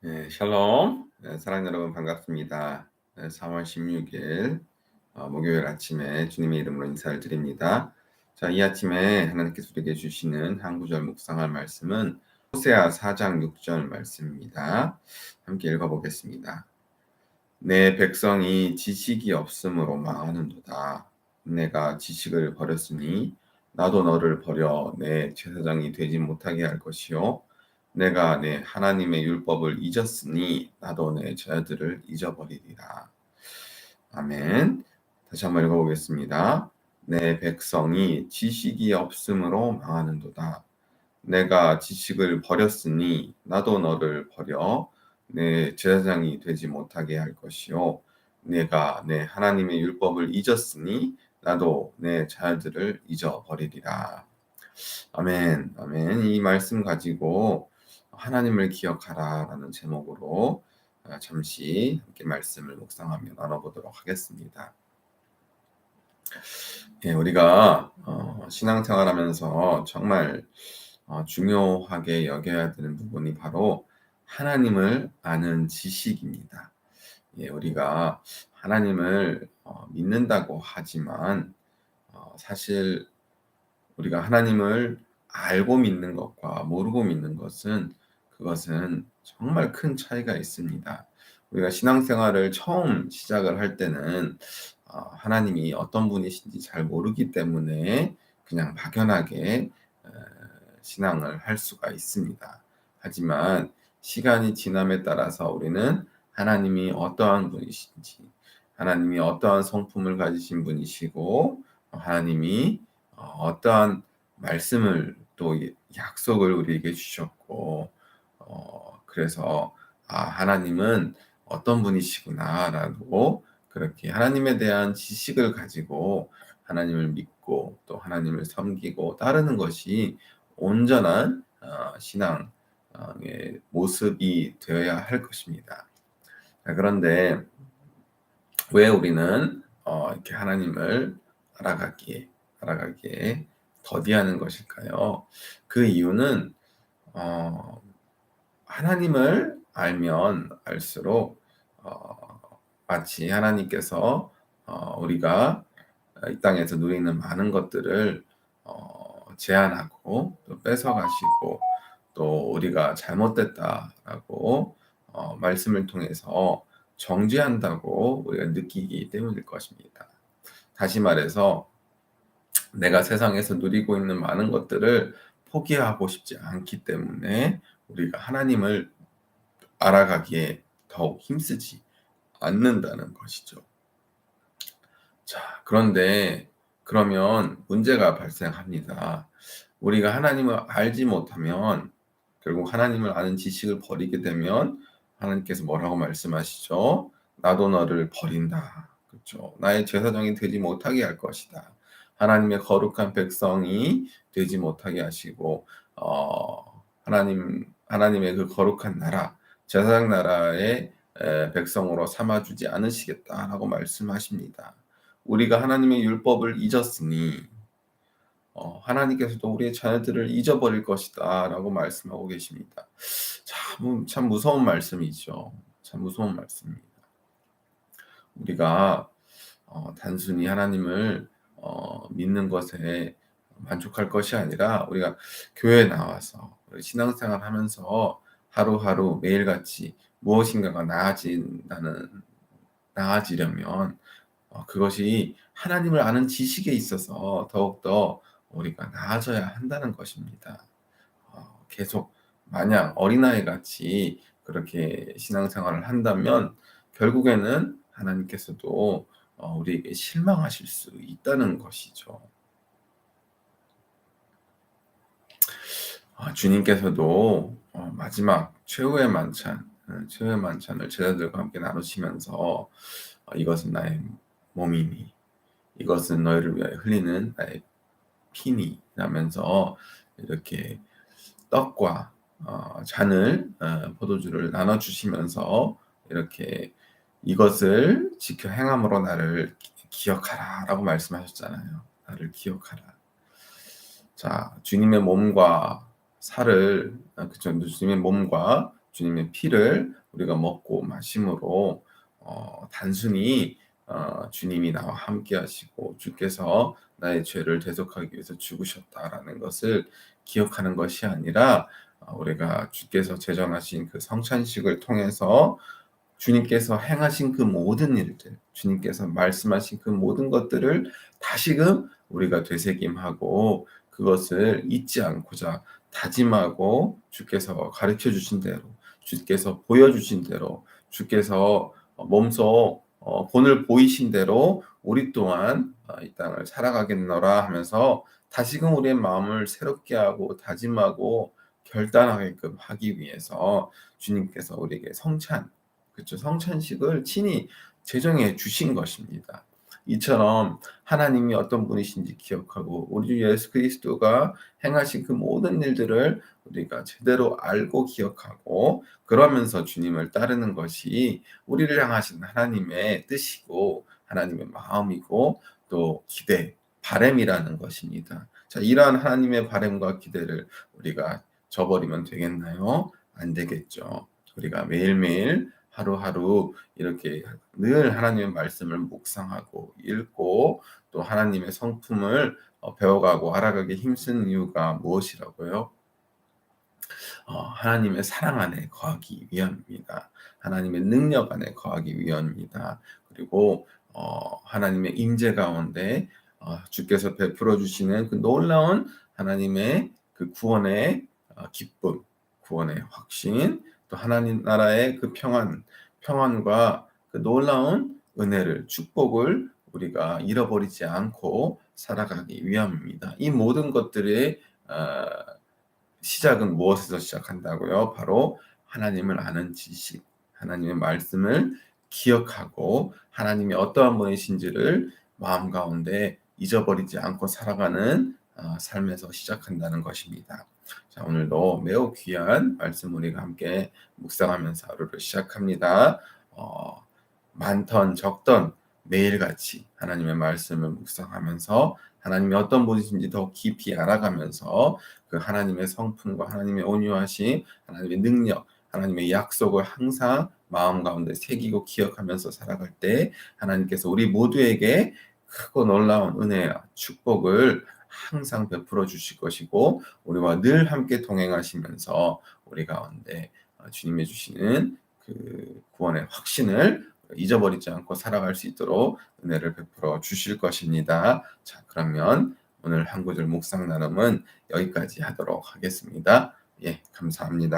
네, 샬롬. 사랑하는 여러분 반갑습니다. 4월 16일 목요일 아침에 주님의 이름으로 인사를 드립니다. 자, 이 아침에 하나님께서 우리에게 주시는 한 구절 묵상할 말씀은 호세아 4장 6절 말씀입니다. 함께 읽어보겠습니다. 내 백성이 지식이 없으므로 망하는도다. 내가 지식을 버렸으니 나도 너를 버려 내 제사장이 되지 못하게 할 것이요 내가 내 하나님의 율법을 잊었으니 나도 내 자녀들을 잊어버리리라. 아멘. 다시 한번 읽어보겠습니다. 내 백성이 지식이 없으므로 망하는도다. 내가 지식을 버렸으니 나도 너를 버려 내 제사장이 되지 못하게 할 것이요 내가 내 하나님의 율법을 잊었으니 나도 내 자녀들을 잊어버리리라. 아멘. 아멘. 이 말씀 가지고 하나님을 기억하라라는 제목으로 잠시 함께 말씀을 묵상하며 나눠보도록 하겠습니다. 예, 우리가 신앙생활하면서 정말 중요하게 여겨야 되는 부분이 바로 하나님을 아는 지식입니다. 예, 우리가 하나님을 믿는다고 하지만 사실 우리가 하나님을 알고 믿는 것과 모르고 믿는 것은 그것은 정말 큰 차이가 있습니다. 우리가 신앙생활을 처음 시작을 할 때는 하나님이 어떤 분이신지 잘 모르기 때문에 그냥 막연하게 어, 신앙을 할 수가 있습니다. 하지만 시간이 지남에 따라서 우리는 하나님이 어떠한 분이신지, 하나님이 어떠한 성품을 가지신 분이시고, 하나님이 어떠한 말씀을 또 약속을 우리에게 주셨고, 그래서 하나님은 어떤 분이시구나라고 그렇게 하나님에 대한 지식을 가지고 하나님을 믿고 또 하나님을 섬기고 따르는 것이 온전한 신앙의 모습이 되어야 할 것입니다. 그런데 왜 우리는 이렇게 하나님을 알아가기에 더디하는 것일까요? 그 이유는 어, 하나님을 알면 알수록 마치 하나님께서 우리가 이 땅에서 누리는 많은 것들을 제한하고 또 뺏어가시고 또 우리가 잘못됐다라고 말씀을 통해서 정죄한다고 우리가 느끼기 때문일 것입니다. 다시 말해서 내가 세상에서 누리고 있는 많은 것들을 포기하고 싶지 않기 때문에 우리가 하나님을 알아가기에 더욱 힘쓰지 않는다는 것이죠. 자, 그런데 그러면 문제가 발생합니다. 우리가 하나님을 알지 못하면 결국 하나님을 아는 지식을 버리게 되면 하나님께서 뭐라고 말씀하시죠? 나도 너를 버린다. 그렇죠. 나의 제사장이 되지 못하게 할 것이다. 하나님의 거룩한 백성이 되지 못하게 하시고 하나님의 그 거룩한 나라, 제사장 나라의 백성으로 삼아주지 않으시겠다라고 말씀하십니다. 우리가 하나님의 율법을 잊었으니 하나님께서도 우리의 자녀들을 잊어버릴 것이다라고 말씀하고 계십니다. 참 무서운 말씀이죠. 참 무서운 말씀입니다. 우리가 단순히 하나님을 믿는 것에 만족할 것이 아니라 우리가 교회에 나와서 신앙생활 하면서 하루하루 매일같이 무엇인가가 나아지려면 그것이 하나님을 아는 지식에 있어서 더욱더 우리가 나아져야 한다는 것입니다. 계속 마냥 어린아이 같이 그렇게 신앙생활을 한다면 결국에는 하나님께서도 우리에게 실망하실 수 있다는 것이죠. 주님께서도 마지막 최후의 만찬을 제자들과 함께 나누시면서 이것은 나의 몸이니 이것은 너희를 위하여 흘리는 나의 피니 라면서 이렇게 떡과 잔을 포도주를 나눠주시면서 이렇게 이것을 지켜 행함으로 나를 기억하라 라고 말씀하셨잖아요. 나를 기억하라. 자, 주님의 몸과 살을 주님의 몸과 주님의 피를 우리가 먹고 마심으로 단순히 주님이 나와 함께 하시고 주께서 나의 죄를 대속하기 위해서 죽으셨다라는 것을 기억하는 것이 아니라 우리가 주께서 제정하신 그 성찬식을 통해서 주님께서 행하신 그 모든 일들, 주님께서 말씀하신 그 모든 것들을 다시금 우리가 되새김하고 그것을 잊지 않고자 다짐하고 주께서 가르쳐 주신 대로, 주께서 보여주신 대로, 주께서 몸소 본을 보이신 대로 우리 또한 이 땅을 살아가겠노라 하면서 다시금 우리의 마음을 새롭게 하고 다짐하고 결단하게끔 하기 위해서 주님께서 우리에게 그렇죠. 성찬식을 친히 제정해 주신 것입니다. 이처럼 하나님이 어떤 분이신지 기억하고 우리 주 예수 그리스도가 행하신 그 모든 일들을 우리가 제대로 알고 기억하고 그러면서 주님을 따르는 것이 우리를 향하신 하나님의 뜻이고 하나님의 마음이고 또 기대, 바람이라는 것입니다. 자, 이러한 하나님의 바람과 기대를 우리가 저버리면 되겠나요? 안 되겠죠. 우리가 매일매일 하루하루 이렇게 늘 하나님의 말씀을 묵상하고 읽고 또 하나님의 성품을 배워가고 알아가기 힘쓰는 이유가 무엇이라고요? 하나님의 사랑 안에 거하기 위함입니다. 하나님의 능력 안에 거하기 위함입니다. 그리고 하나님의 임재 가운데 주께서 베풀어 주시는 그 놀라운 하나님의 그 구원의 기쁨, 구원의 확신, 또 하나님 나라의 그 평안과 그 놀라운 은혜를, 축복을 우리가 잃어버리지 않고 살아가기 위함입니다. 이 모든 것들의 시작은 무엇에서 시작한다고요? 바로 하나님을 아는 지식, 하나님의 말씀을 기억하고 하나님이 어떠한 분이신지를 마음 가운데 잊어버리지 않고 살아가는 삶에서 시작한다는 것입니다. 자, 오늘도 매우 귀한 말씀 우리가 함께 묵상하면서 하루를 시작합니다. 많던 적던 매일같이 하나님의 말씀을 묵상하면서 하나님이 어떤 분이신지 더 깊이 알아가면서 그 하나님의 성품과 하나님의 온유하심, 하나님의 능력, 하나님의 약속을 항상 마음 가운데 새기고 기억하면서 살아갈 때 하나님께서 우리 모두에게 크고 놀라운 은혜와 축복을 항상 베풀어 주실 것이고 우리와 늘 함께 동행하시면서 우리 가운데 주님이 주시는 그 구원의 확신을 잊어버리지 않고 살아갈 수 있도록 은혜를 베풀어 주실 것입니다. 자, 그러면 오늘 한 구절 묵상 나눔은 여기까지 하도록 하겠습니다. 예, 감사합니다.